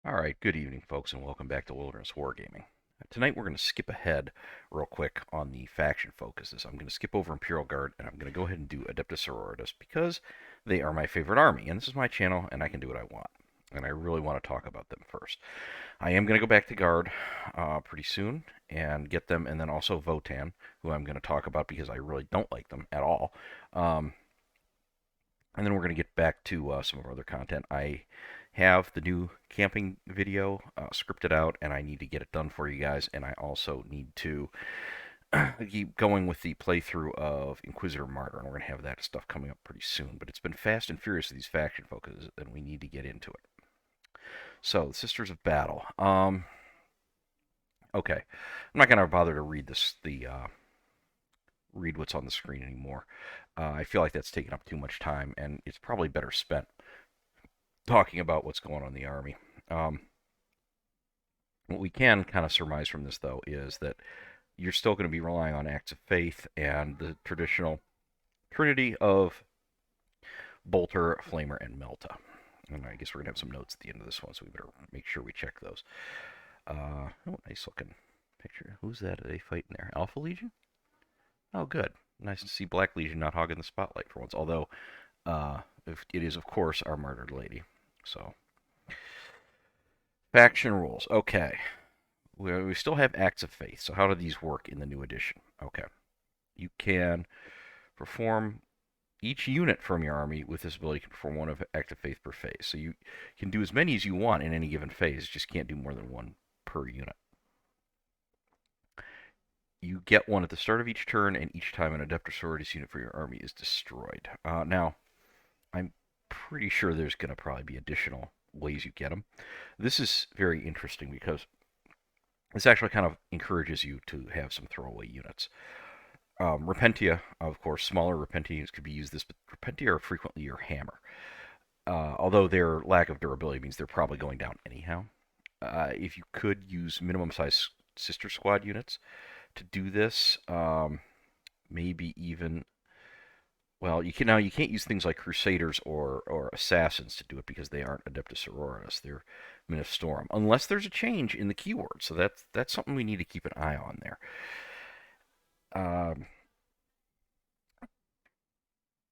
Alright, good evening folks, and welcome back to Wilderness Wargaming. Tonight we're going to skip ahead real quick on the faction focuses. I'm going to skip over Imperial Guard, and I'm going to go ahead and do Adepta Sororitas, because they are my favorite army, and this is my channel, and I can do what I want. And I really want to talk about them first. I am going to go back to Guard pretty soon, and get them, and then also Votan, who I'm going to talk about because I really don't like them at all. And then we're going to get back to some of our other content. I have the new camping video scripted out, and I need to get it done for you guys. And I also need to keep going with the playthrough of Inquisitor Martyr, and we're going to have that stuff coming up pretty soon. But it's been fast and furious with these faction focuses, and we need to get into it. So, the Sisters of Battle. Okay, I'm not going to bother to read read what's on the screen anymore. I feel like that's taking up too much time, and it's probably better spent talking about what's going on in the Army. What we can kind of surmise from this, though, is that you're still going to be relying on acts of faith and the traditional trinity of Bolter, Flamer, and Melta. And I guess we're going to have some notes at the end of this one, so we better make sure we check those. Oh, nice looking picture. Who's that? Are they fighting there? Alpha Legion? Oh, good. Nice to see Black Legion not hogging the spotlight for once. Although, it is, of course, our martyred lady. So, faction rules. Okay. We still have acts of faith. So how do these work in the new edition? Okay. You can perform each unit from your army with this ability can perform one of act of faith per phase. So you can do as many as you want in any given phase, just can't do more than one per unit. You get one at the start of each turn, and each time an Adepta Sororitas unit for your army is destroyed. Now, I'm pretty sure there's going to probably be additional ways you get them. This is very interesting because this actually kind of encourages you to have some throwaway units. Repentia, of course, smaller Repentia units could be used this, but Repentia are frequently your hammer. Although their lack of durability means they're probably going down anyhow. If you could use minimum size sister squad units to do this, maybe even, well, you can't use things like Crusaders or Assassins to do it because they aren't Adepta Sororitas. They're Men of Storm, unless there's a change in the keyword. So that's something we need to keep an eye on there.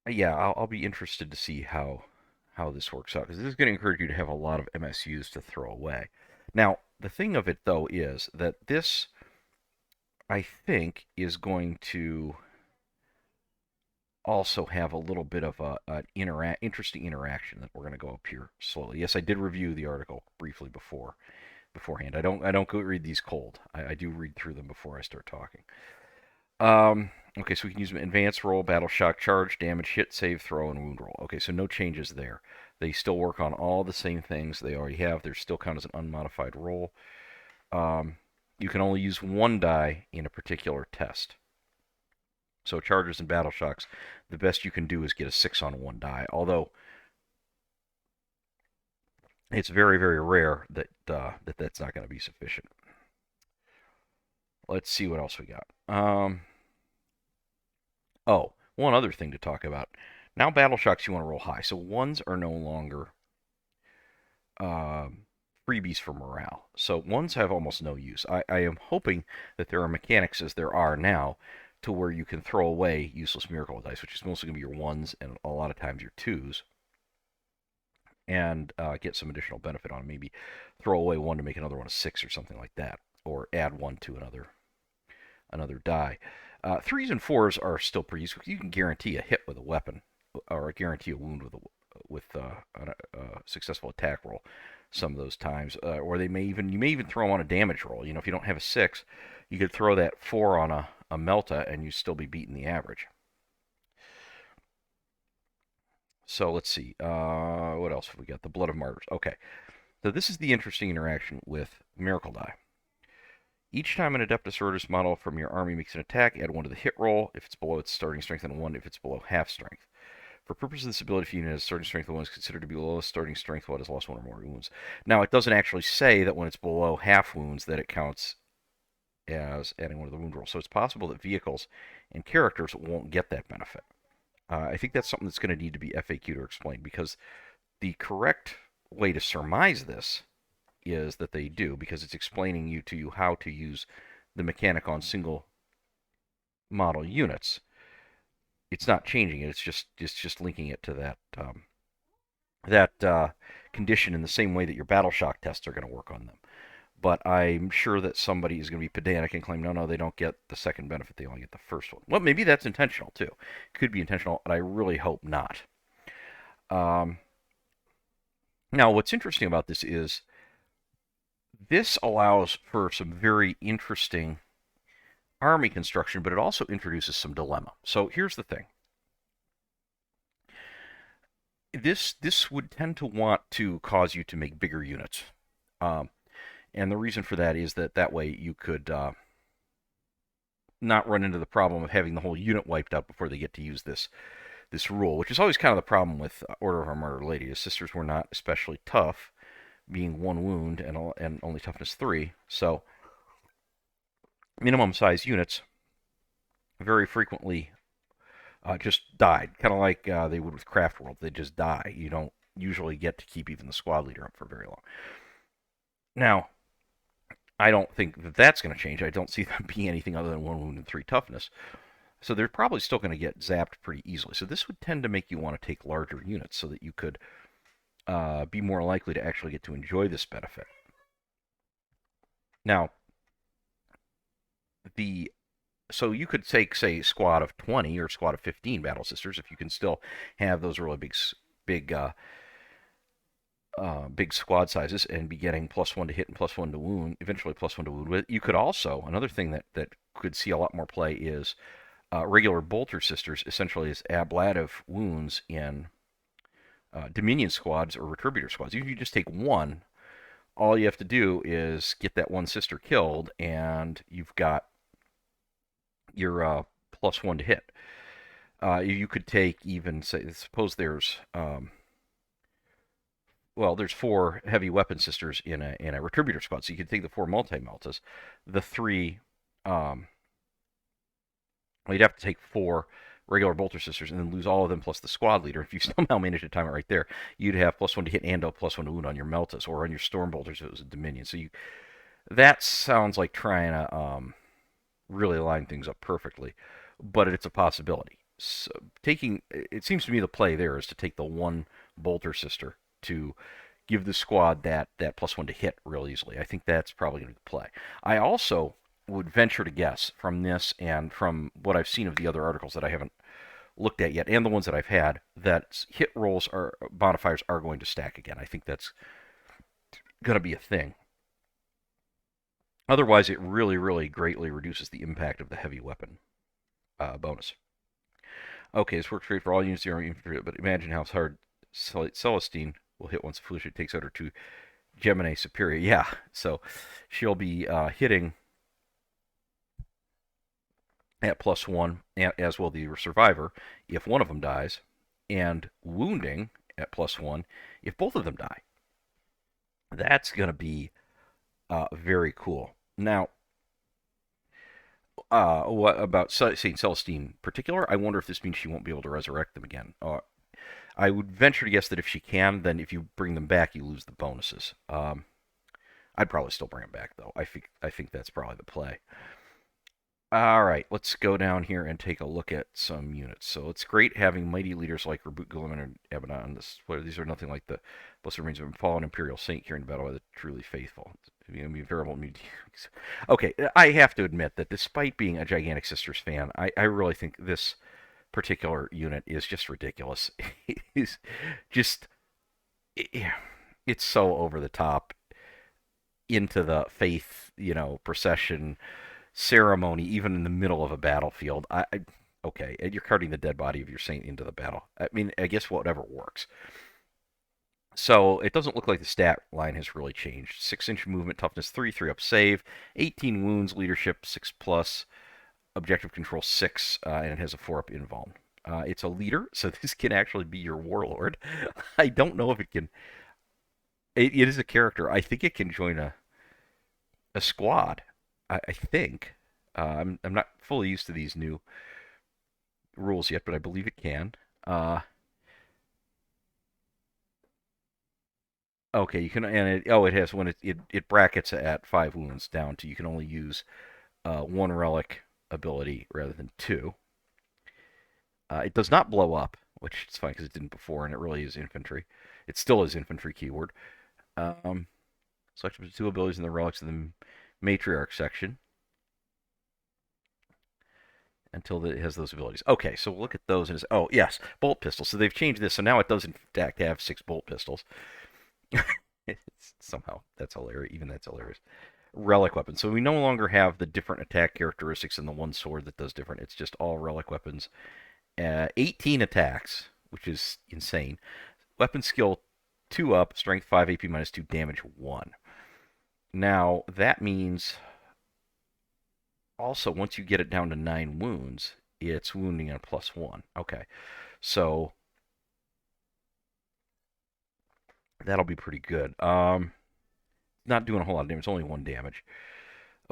Yeah, I'll be interested to see how this works out, because this is going to encourage you to have a lot of MSUs to throw away. Now, the thing of it, though, is that this, I think, is going to also have a little bit of an interesting interaction that we're going to go up here slowly. Yes, I did review the article briefly beforehand. I don't go read these cold. I do read through them before I start talking. Okay, so we can use advanced roll, battle shock, charge, damage, hit, save, throw, and wound roll. Okay, so no changes there. They still work on all the same things they already have. They're still count as an unmodified roll. You can only use one die in a particular test. So charges and battle shocks, the best you can do is get a 6 on one die. Although it's very, very rare that that's not going to be sufficient. Let's see what else we got. Oh, one other thing to talk about. Now battle shocks you want to roll high. So ones are no longer freebies for morale. So ones have almost no use. I am hoping that there are mechanics, as there are now, to where you can throw away useless miracle dice, which is mostly going to be your ones and a lot of times your twos, and get some additional benefit on it. Maybe throw away one to make another one a 6 or something like that, or add one to another die. 3s and 4s are still pretty useful. You can guarantee a hit with a weapon, or guarantee a wound with a successful attack roll some of those times. Or you may even throw on a damage roll. You know, if you don't have a 6, you could throw that 4 on a Melta and you still be beating the average. So let's see. What else have we got? The Blood of Martyrs. Okay. So this is the interesting interaction with Miracle Die. Each time an Adepta Sororitas model from your army makes an attack, add 1 to the hit roll if it's below its starting strength, and 1 if it's below half strength. For purposes of this ability, if a unit has starting strength of 1 is considered to be below starting strength 1 has lost 1 or more wounds. Now, it doesn't actually say that when it's below half wounds that it counts as adding 1 to the wound roll. So it's possible that vehicles and characters won't get that benefit. I think that's something that's going to need to be FAQ'd or explained, because the correct way to surmise this is that they do, because it's explaining to you how to use the mechanic on single model units. It's not changing it. It's just linking it to that condition in the same way that your battle shock tests are going to work on them. But I'm sure that somebody is going to be pedantic and claim, no, they don't get the second benefit, they only get the first one. Well, maybe that's intentional too. Could be intentional, but I really hope not. Um, Now, what's interesting about this is this allows for some very interesting army construction, but it also introduces some dilemma. So here's the thing. This would tend to want to cause you to make bigger units. Um, and the reason for that is that way you could not run into the problem of having the whole unit wiped out before they get to use this rule, which is always kind of the problem with Order of Our Martyr Lady. His sisters were not especially tough, being 1 wound and only toughness 3. So minimum size units very frequently just died, kind of like they would with Craft World. They just die. You don't usually get to keep even the squad leader up for very long. Now, I don't think that that's going to change. I don't see them being anything other than 1 wound and 3 toughness. So they're probably still going to get zapped pretty easily. So this would tend to make you want to take larger units so that you could be more likely to actually get to enjoy this benefit. Now, so you could take, say, squad of 20 or squad of 15 Battle Sisters if you can still have those really big squad sizes and be getting +1 to hit and +1 to wound, eventually +1 to wound. You could also, another thing that could see a lot more play is regular Bolter Sisters, essentially as ablative wounds in Dominion squads or Retributor squads. If you just take 1, all you have to do is get that 1 sister killed, and you've got your +1 to hit. You could take even, say, suppose there's there's 4 heavy weapon sisters in a Retributor squad, so you could take the 4 multi-meltas, the 3 you'd have to take 4 regular Bolter Sisters and then lose all of them plus the squad leader. If you somehow manage to time it right there, you'd have +1 to hit and a +1 to wound on your Meltas or on your Storm Bolters if it was a Dominion. So that sounds like trying to really line things up perfectly, but it's a possibility. So it seems to me the play there is to take the 1 Bolter Sister to give the squad that +1 to hit real easily. I think that's probably going to be the play. I also would venture to guess from this and from what I've seen of the other articles that I haven't looked at yet, and the ones that I've had, that hit rolls or modifiers are going to stack again. I think that's going to be a thing. Otherwise, it really, really greatly reduces the impact of the heavy weapon bonus. Okay, this works great for all units of the army, but imagine how hard Celestine will hit once Felicia takes out her 2 Gemini Superior. Yeah, so she'll be hitting at +1, as will the survivor if one of them dies, and wounding at +1 if both of them die. That's going to be very cool. Now, what about St. Celestine in particular? I wonder if this means she won't be able to resurrect them again. I would venture to guess that if she can, then if you bring them back, you lose the bonuses. I'd probably still bring them back, though. I think that's probably the play. All right, let's go down here and take a look at some units. So it's great having mighty leaders like Rebut Gilliman and Abaddon. These are nothing like the blessed remains of a fallen Imperial Saint carrying battle by the truly faithful. Variable. Okay, I have to admit that despite being a Gigantic Sisters fan, I really think this particular unit is just ridiculous. It's just, it's so over the top into the faith, procession ceremony, even in the middle of a battlefield. Okay, you're carting the dead body of your saint into the battle. I mean, I guess whatever works. So it doesn't look like the stat line has really changed. 6-inch movement, toughness 3, 3 up save, 18 wounds, leadership 6+, objective control 6, and it has a 4 up invuln. It's a leader, so this can actually be your warlord. I don't know if it can. It is a character. I think it can join a squad. I think. I'm not fully used to these new rules yet, but I believe it can. Okay, you can, and it has when it brackets at 5 wounds down to you can only use one relic ability rather than two. It does not blow up, which is fine because it didn't before, and it really is infantry. It still is infantry keyword. Um, Select up to two abilities in the relics in the matriarch section until it has those abilities. Okay, so we'll look at those. And oh yes, bolt pistols. So they've changed this, so now it does in fact have 6 bolt pistols. Somehow that's hilarious. Even that's hilarious. Relic weapons. So we no longer have the different attack characteristics in the one sword that does different. It's just all relic weapons. 18 attacks, which is insane. Weapon skill 2 up, strength 5, AP minus 2, damage 1. Now, that means also once you get it down to 9 wounds, it's wounding on +1. Okay, so that'll be pretty good. Not doing a whole lot of damage, it's only 1 damage.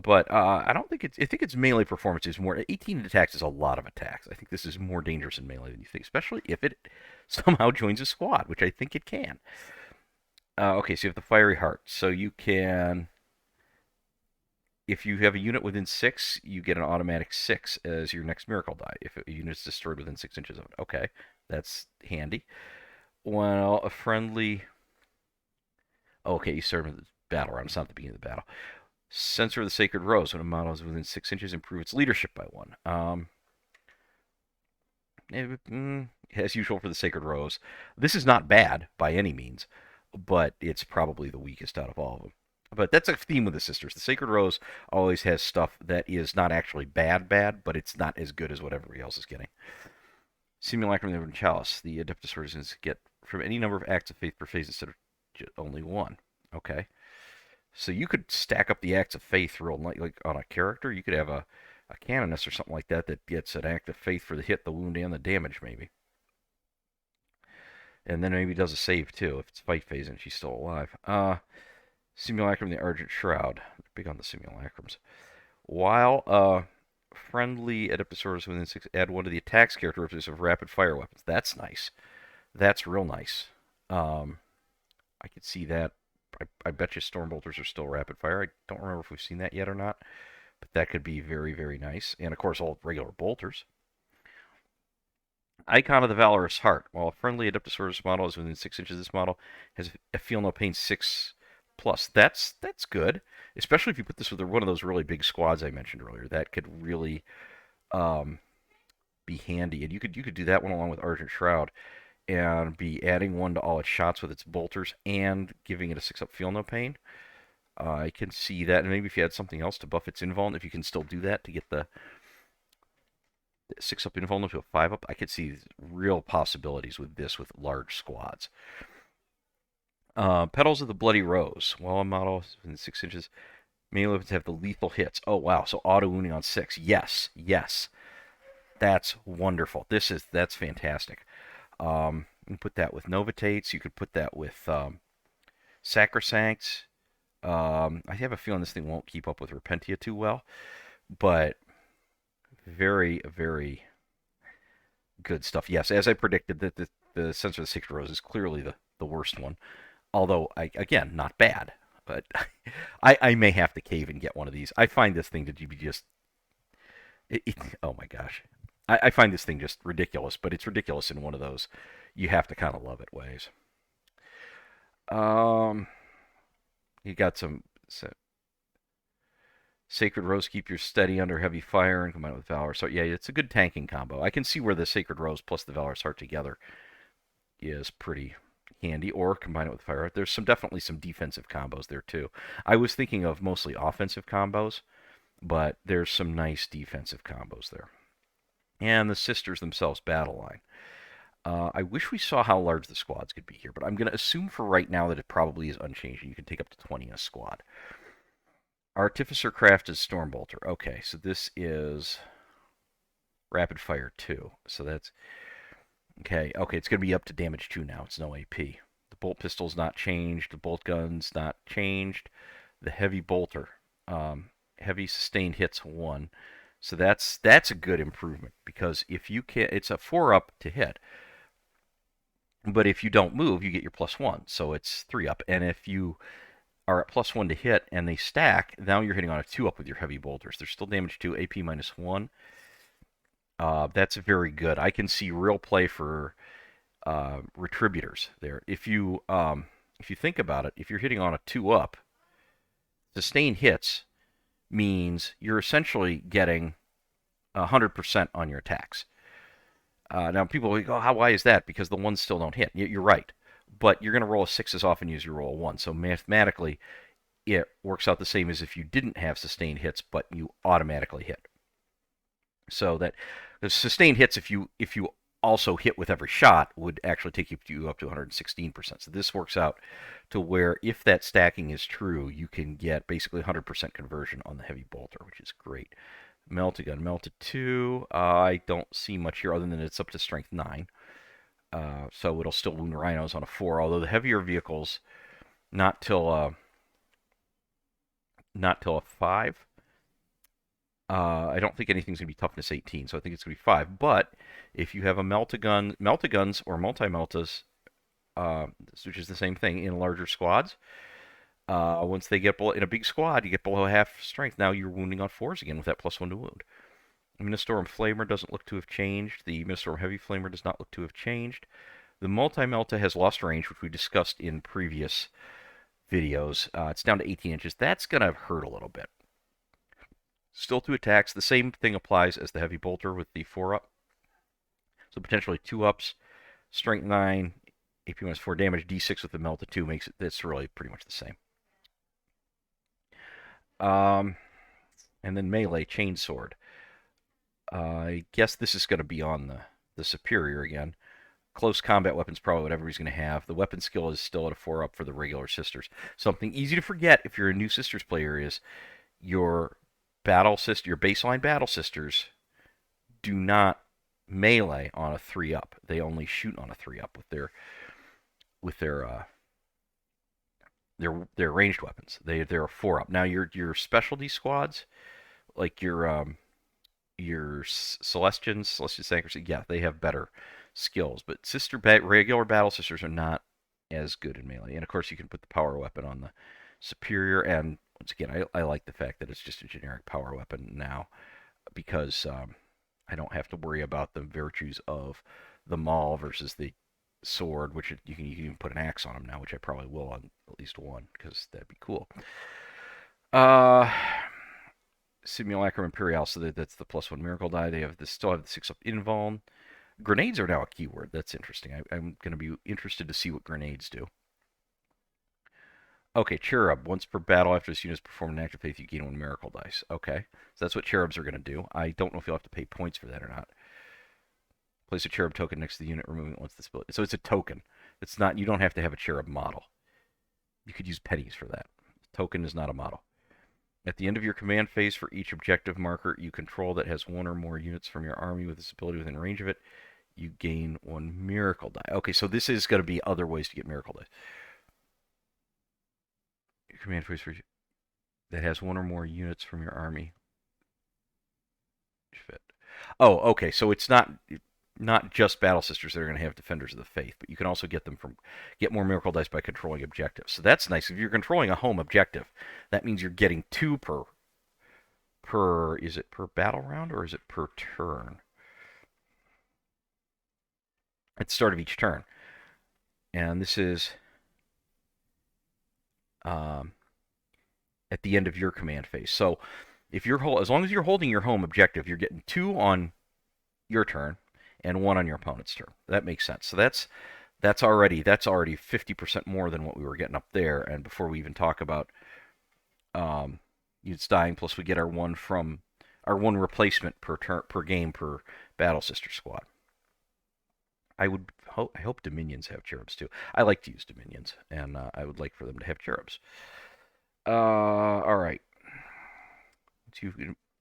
But I don't think it's. I think its melee performance is more. 18 attacks is a lot of attacks. I think this is more dangerous in melee than you think, especially if it somehow joins a squad, which I think it can. Okay, so you have the fiery heart. So you can, if you have a unit within 6, you get an automatic 6 as your next miracle die. If a unit is destroyed within 6 inches of it, okay, that's handy. Well, a friendly. Okay, you start with the battle round. It's not the beginning of the battle. Censor of the Sacred Rose. When a model is within 6 inches, improve its leadership by 1. As usual for the Sacred Rose. This is not bad by any means, but it's probably the weakest out of all of them. But that's a theme with the sisters. The Sacred Rose always has stuff that is not actually bad, but it's not as good as what everybody else is getting. Simulacrum of the Chalice. The Adepta Sororitas get from any number of acts of faith per phase instead of only 1. Okay. So you could stack up the acts of faith real like on a character. You could have a canoness or something like that that gets an act of faith for the hit, the wound, and the damage maybe. And then maybe does a save too if it's fight phase and she's still alive. Simulacrum, the Argent Shroud. Big on the simulacrums. While friendly Adepta Sororitas within 6, add 1 to the attacks characteristics of rapid fire weapons. That's nice. That's real nice. I could see that. I bet you Stormbolters are still rapid fire. I don't remember if we've seen that yet or not, but that could be very, very nice. And of course, all regular bolters. Icon of the Valorous Heart. While a friendly Adepta Sororitas model is within 6 inches of this model, has a Feel No Pain 6 plus. That's good, especially if you put this with one of those really big squads I mentioned earlier. That could really be handy, and you could do that one along with Argent Shroud and be adding 1 to all its shots with its bolters and giving it a 6-up Feel No Pain. I can see that, and maybe if you had something else to buff its invuln, if you can still do that to get the 6-up invuln to a 5-up, I could see real possibilities with this with large squads. Petals of the Bloody Rose. While a model is within 6 inches, melee weapons have the lethal hits. Oh wow, so auto wounding on 6. Yes, yes. That's wonderful. That's fantastic. You can put that with Novitates. You could put that with Sacrosanct. I have a feeling this thing won't keep up with Repentia too well, but very, very good stuff. Yes, as I predicted, that the Censor of the Sacred Rose is clearly the worst one. Although, again, not bad. But I may have to cave and get one of these. I find this thing to be just... oh my gosh. I find this thing just ridiculous, but it's ridiculous in one of those you have to kind of love it ways. You got some Sacred Rose, keep your steady under heavy fire and combine it with Valor. So yeah, it's a good tanking combo. I can see where the Sacred Rose plus the Valorous Heart together is pretty handy, or combine it with Fire. There's definitely some defensive combos there too. I was thinking of mostly offensive combos, but there's some nice defensive combos there. And the sisters themselves, battle line. I wish we saw how large the squads could be here, but I'm going to assume for right now that it probably is unchanged, and you can take up to 20 in a squad. Artificer Craft is Stormbolter. Okay, so this is Rapid Fire 2. So that's... Okay, it's going to be up to damage 2 now. It's no AP. The bolt pistol's not changed. The bolt gun's not changed. The heavy bolter. Heavy sustained hits 1. So that's a good improvement, because if you can... It's a 4-up to hit. But if you don't move, you get your +1, so it's 3 up. And if you are at +1 to hit and they stack, now you're hitting on a 2 up with your heavy bolters. There's still damage 2, AP -1. That's very good. I can see real play for retributors there. If you think about it, if you're hitting on a 2 up, sustained hits means you're essentially getting 100% on your attacks. Now people will go, why is that? Because the ones still don't hit. You're right, but you're going to roll a 6 as often as you roll a 1. So mathematically, it works out the same as if you didn't have sustained hits, but you automatically hit. So that the sustained hits, if you also hit with every shot, would actually take you up to 116%. So this works out to where if that stacking is true, you can get basically 100% conversion on the heavy bolter, which is great. Melt-A-Gun, Melted 2. I don't see much here other than it's up to strength 9. So it'll still wound rhinos on a 4, although the heavier vehicles, not till a 5. I don't think anything's going to be toughness 18, so I think it's going to be 5. But if you have a Melt-A-Guns or multi-meltas, which is the same thing in larger squads, once they get in a big squad, you get below half strength. Now you're wounding on 4s again with that +1 to wound. Ministorum Flamer doesn't look to have changed. The Ministorum Heavy Flamer does not look to have changed. The Multi-Melta has lost range, which we discussed in previous videos. It's down to 18 inches. That's going to hurt a little bit. Still 2 attacks. The same thing applies as the Heavy Bolter with the 4 up. So potentially 2 ups, strength 9, AP -4 damage, D6 with the Melta 2 makes it, that's really pretty much the same. And then melee chainsword. I guess this is going to be on the superior again. Close combat weapons probably what everybody's going to have. The weapon skill is still at a 4 up for the regular sisters. Something easy to forget if you're a new sisters player is your baseline battle sisters do not melee on a 3 up. They only shoot on a 3 up with their ranged weapons. They're a 4 up. Now your specialty squads, like your Celestian Sanctuary, yeah, they have better skills. But regular battle sisters are not as good in melee. And of course, you can put the power weapon on the superior. And once again, I like the fact that it's just a generic power weapon now, because I don't have to worry about the virtues of the maul versus the sword, which you can even put an axe on them now, which I probably will on at least one, because that'd be cool. Simulacrum Imperial, so that's the +1 miracle die. They still have the 6 up invuln. Grenades are now a keyword. That's interesting. I'm going to be interested to see what grenades do. Okay, Cherub. Once per battle after this unit has performed an act of faith, you gain 1 miracle dice. Okay, so that's what Cherubs are going to do. I don't know if you'll have to pay points for that or not. Place a Cherub token next to the unit, removing it once this ability. So it's a token. It's not. You don't have to have a Cherub model. You could use pennies for that. Token is not a model. At the end of your command phase, for each objective marker you control that has 1 or more units from your army with this ability within range of it, you gain 1 miracle die. Okay, so this is going to be other ways to get miracle dice. Your command phase that has 1 or more units from your army. Fit. Oh, okay, so it's not just battle sisters that are going to have defenders of the faith, but you can also get more miracle dice by controlling objectives. So that's nice. If you're controlling a home objective, that means you're getting 2 per is it per battle round or is it per turn? At the start of each turn. And this is at the end of your command phase. So if as long as you're holding your home objective, you're getting 2 on your turn and 1 on your opponent's turn. That makes sense. So that's already 50% more than what we were getting up there. And before we even talk about units dying, plus we get our 1 replacement per game per battle sister squad. I hope Dominions have cherubs too. I like to use Dominions, and I would like for them to have cherubs. All right.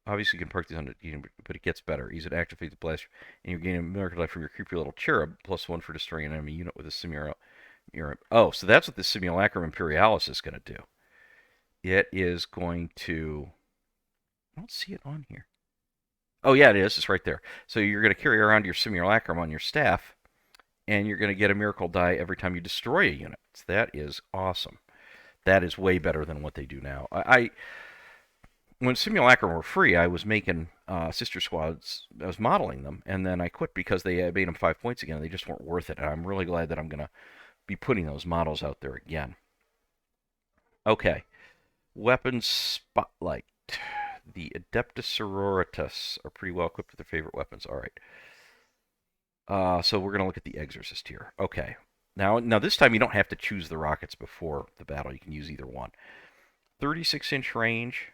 Obviously, you can park these on it, but it gets better. Use it to activate the blast, and you gain a miracle die from your creepy little cherub, +1 for destroying an enemy unit with a simulacrum. Oh, so that's what the Simulacrum Imperialis is going to do. It is going to... I don't see it on here. Oh, yeah, it is. It's right there. So you're going to carry around your Simulacrum on your staff, and you're going to get a miracle die every time you destroy a unit. So that is awesome. That is way better than what they do now. When Simulacrum were free, I was making sister squads. I was modeling them, and then I quit because they made them 5 points again. And they just weren't worth it. And I'm really glad that I'm going to be putting those models out there again. Okay, weapons spotlight. The Adepta Sororitas are pretty well equipped with their favorite weapons. All right. So we're going to look at the Exorcist here. Okay. Now this time you don't have to choose the rockets before the battle. You can use either one. 36-inch range,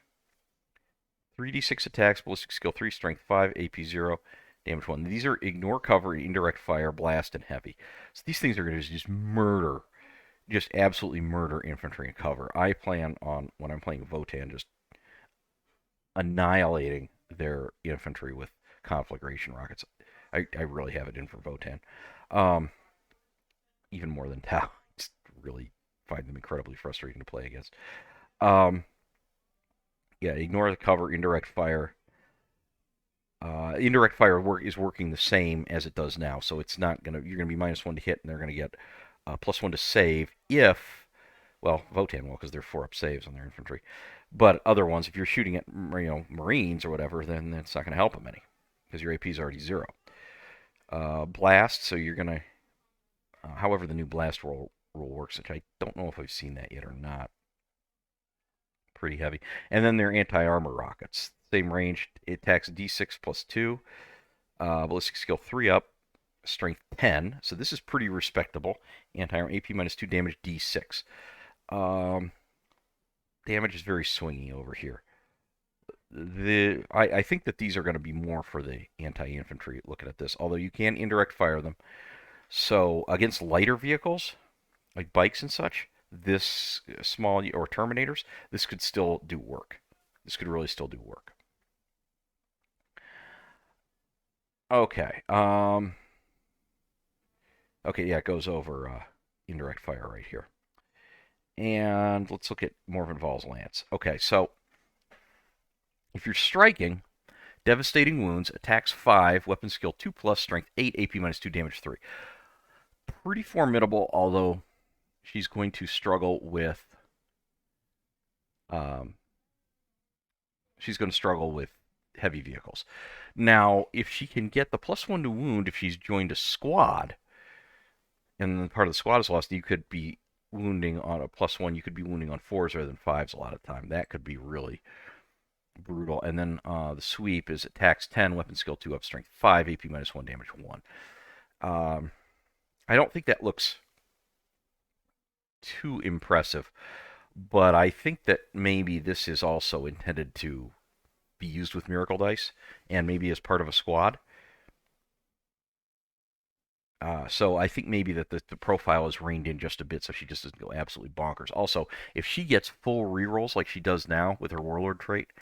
3d6 attacks, ballistic skill 3, strength 5, AP 0, damage 1. These are ignore cover, indirect fire, blast, and heavy. So these things are going to just murder, just absolutely murder infantry and cover. I plan on, when I'm playing Votann, just annihilating their infantry with conflagration rockets. I really have it in for Votann. Even more than Tau. Just really find them incredibly frustrating to play against. Yeah, ignore the cover, indirect fire. Indirect fire is working the same as it does now, so it's not gonna. You're gonna be -1 to hit, and they're gonna get +1 to save if, well, Votann will because they're 4-up saves on their infantry. But other ones, if you're shooting at Marines or whatever, then that's not gonna help them any because your AP is already 0. Blast, so you're gonna. However, the new blast rule works, which I don't know if I've seen that yet or not. Pretty heavy. And then they're anti-armor rockets. Same range. It attacks D6 plus 2. Ballistic skill 3 up. Strength 10. So this is pretty respectable. Anti-armor AP -2 damage D6. Damage is very swingy over here. I think that these are going to be more for the anti-infantry looking at this. Although you can indirect fire them. So against lighter vehicles, like bikes and such, this small, or Terminators, this could still do work. This could really still do work. Okay. Okay, yeah, it goes over indirect fire right here. And let's look at Morven Val's Lance. Okay, so if you're striking, devastating wounds, attacks 5, weapon skill 2+, strength 8, AP -2, damage 3. Pretty formidable, although she's going to struggle with heavy vehicles. Now, if she can get the +1 to wound, if she's joined a squad, and part of the squad is lost, you could be wounding on a +1. You could be wounding on 4s rather than 5s a lot of the time. That could be really brutal. And then the sweep is attacks 10, weapon skill 2 up, strength 5, AP -1, damage 1. I don't think that looks too impressive, but I think that maybe this is also intended to be used with Miracle Dice and maybe as part of a squad. So I think maybe that the profile is reined in just a bit so she just doesn't go absolutely bonkers. Also, if she gets full rerolls like she does now with her Warlord trait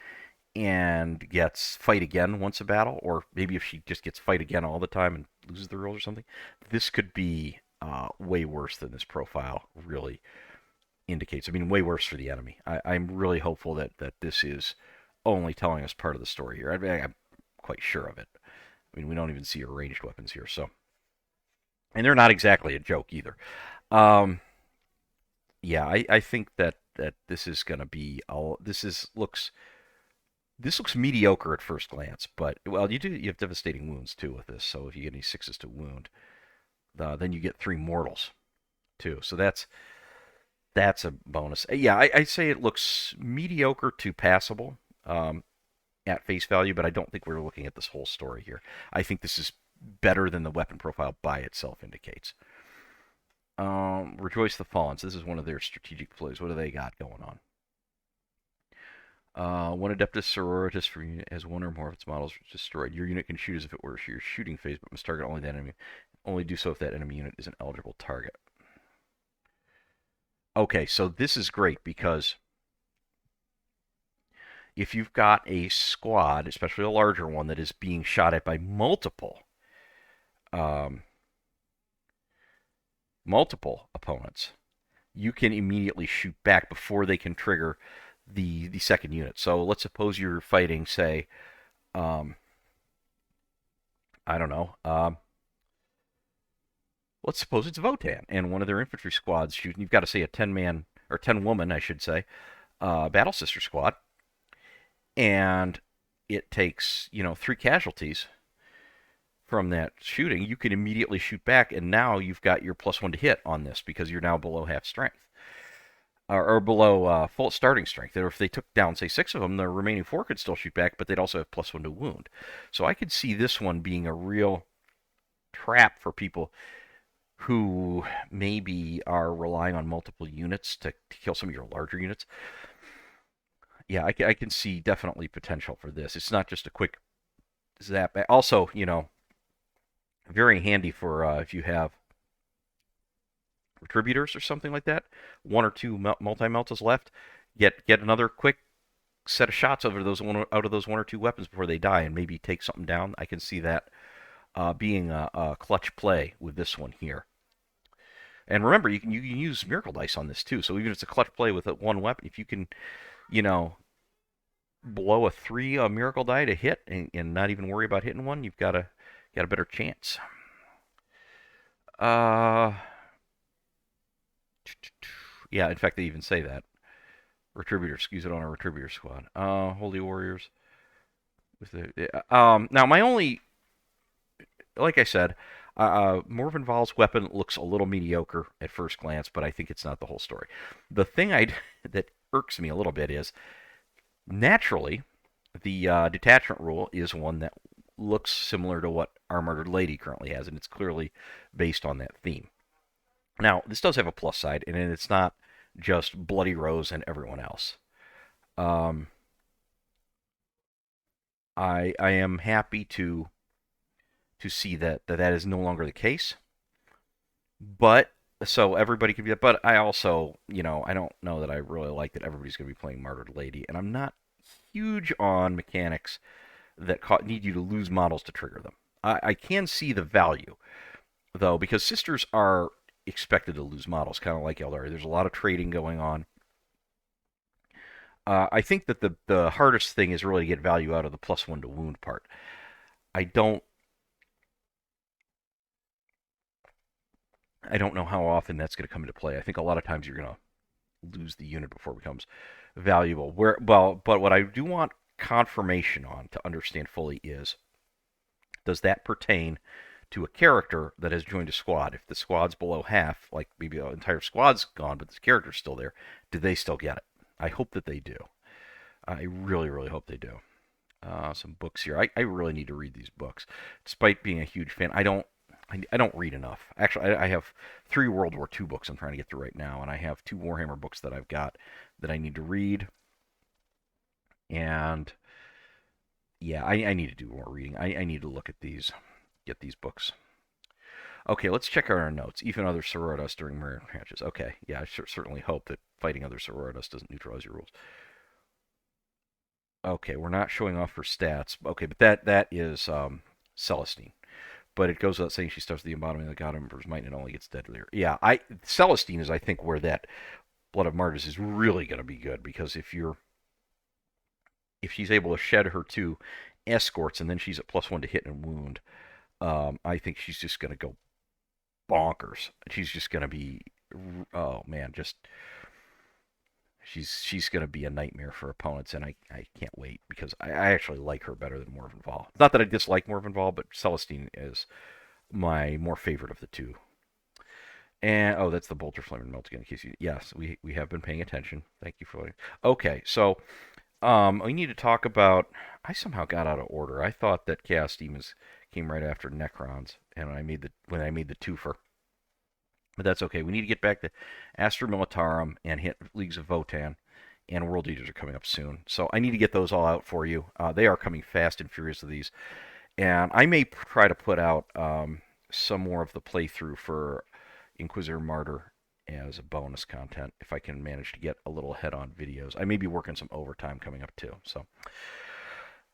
and gets fight again once a battle, or maybe if she just gets fight again all the time and loses the rolls or something, this could be way worse than this profile really indicates. I mean, way worse for the enemy. I'm really hopeful that this is only telling us part of the story here. I'm quite sure of it. I mean, we don't even see her ranged weapons here, so. And they're not exactly a joke either. Yeah, I think that this is going to be looks mediocre at first glance, but well, you have devastating wounds too with this. So if you get any 6s to wound, then you get 3 mortals too. So that's a bonus. Yeah, I say it looks mediocre to passable at face value, but I don't think we're looking at this whole story here. I think this is better than the weapon profile by itself indicates. Rejoice the Fallen. So this is one of their strategic plays. What do they got going on? One Adepta Sororitas for unit has one or more of its models destroyed. Your unit can shoot as if it were your shooting phase, but must target only that enemy. Only do so if that enemy unit is an eligible target. Okay, so this is great because if you've got a squad, especially a larger one, that is being shot at by multiple opponents, you can immediately shoot back before they can trigger the second unit. So let's suppose you're fighting, say, I don't know, let's suppose it's Votan, and one of their infantry squads shooting. You've got to say a 10-man, or 10-woman, I should say, Battle Sister squad, and it takes, 3 casualties from that shooting. You can immediately shoot back, and now you've got your +1 to hit on this because you're now below half strength. Or below full starting strength. Or if they took down, say, 6 of them, the remaining 4 could still shoot back, but they'd also have +1 to wound. So I could see this one being a real trap for people who maybe are relying on multiple units to kill some of your larger units. Yeah, I can see definitely potential for this. It's not just a quick zap. Also, very handy for if you have retributors or something like that. 1 or 2 multi-meltas left. Get another quick set of shots out of those 1 or 2 weapons before they die, and maybe take something down. I can see that being a clutch play with this one here. And remember, you can use miracle dice on this too. So even if it's a clutch play with one weapon, if you can, you know, blow a 3 miracle die to hit and not even worry about hitting one, you've got a better chance. Uh, yeah. In fact, they even say that retributors. Use it on a retributor squad. Holy warriors. With now my only, like I said, Morvenval's weapon looks a little mediocre at first glance, but I think it's not the whole story. The thing that irks me a little bit is, naturally, the detachment rule is one that looks similar to what our Murdered Lady currently has, and it's clearly based on that theme. Now, this does have a plus side, and it's not just Bloody Rose and everyone else. Um, I am happy to see that is no longer the case. But so everybody can be that. But I also, I don't know that I really like that everybody's going to be playing Martyred Lady, and I'm not huge on mechanics that need you to lose models to trigger them. I can see the value though, because sisters are expected to lose models, kind of like Eldari. There's a lot of trading going on. I think that the hardest thing is really to get value out of the +1 to wound part. I don't I don't know how often that's going to come into play. I think a lot of times you're going to lose the unit before it becomes valuable. But what I do want confirmation on to understand fully is, does that pertain to a character that has joined a squad? If the squad's below half, like maybe the entire squad's gone, but the character's still there, do they still get it? I hope that they do. I really, really hope they do. Some books here. I really need to read these books. Despite being a huge fan, I don't read enough. Actually, I have 3 World War II books I'm trying to get through right now, and I have 2 Warhammer books that I've got that I need to read. And yeah, I need to do more reading. I need to look at these, get these books. Okay, let's check out our notes. Even other Sororitas during mirror matches. Okay, yeah, I certainly hope that fighting other Sororitas doesn't neutralize your rules. Okay, we're not showing off her stats. Okay, but that is Celestine. But it goes without saying she starts the embodiment of the god emperor's might and it only gets deadlier. Yeah, Celestine is, I think, where that Blood of Martyrs is really going to be good, because if she's able to shed her 2 escorts and then she's at +1 to hit and wound, I think she's just going to go bonkers. She's just going to be, oh man, just she's going to be a nightmare for opponents, and I can't wait, because I actually like her better than Morvenval. Not that I dislike Morvenval, but Celestine is my more favorite of the 2. And oh, that's the bolter flame and melt again. In case you, yes, we have been paying attention. Thank you for. Okay, so we need to talk about. I somehow got out of order. I thought that Chaos Demons came right after Necrons, and when I made the twofer. But that's okay. We need to get back to Astra Militarum and hit Leagues of Votan, and World Eaters are coming up soon. So I need to get those all out for you. They are coming fast and furious with these. And I may try to put out some more of the playthrough for Inquisitor Martyr as a bonus content, if I can manage to get a little ahead on videos. I may be working some overtime coming up too. So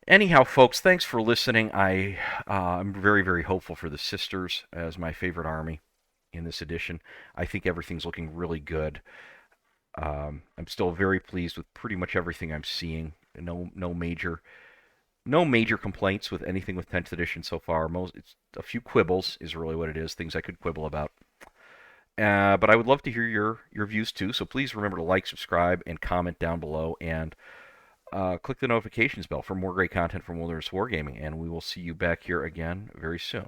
anyhow, folks, thanks for listening. I'm very, very hopeful for the Sisters as my favorite army in this edition. I think everything's looking really good. I'm still very pleased with pretty much everything I'm seeing. No major no major complaints with anything with 10th edition so far. It's a few quibbles is really what it is, things I could quibble about. But I would love to hear your views too. So please remember to like, subscribe, and comment down below, and click the notifications bell for more great content from Wilderness Wargaming. And we will see you back here again very soon.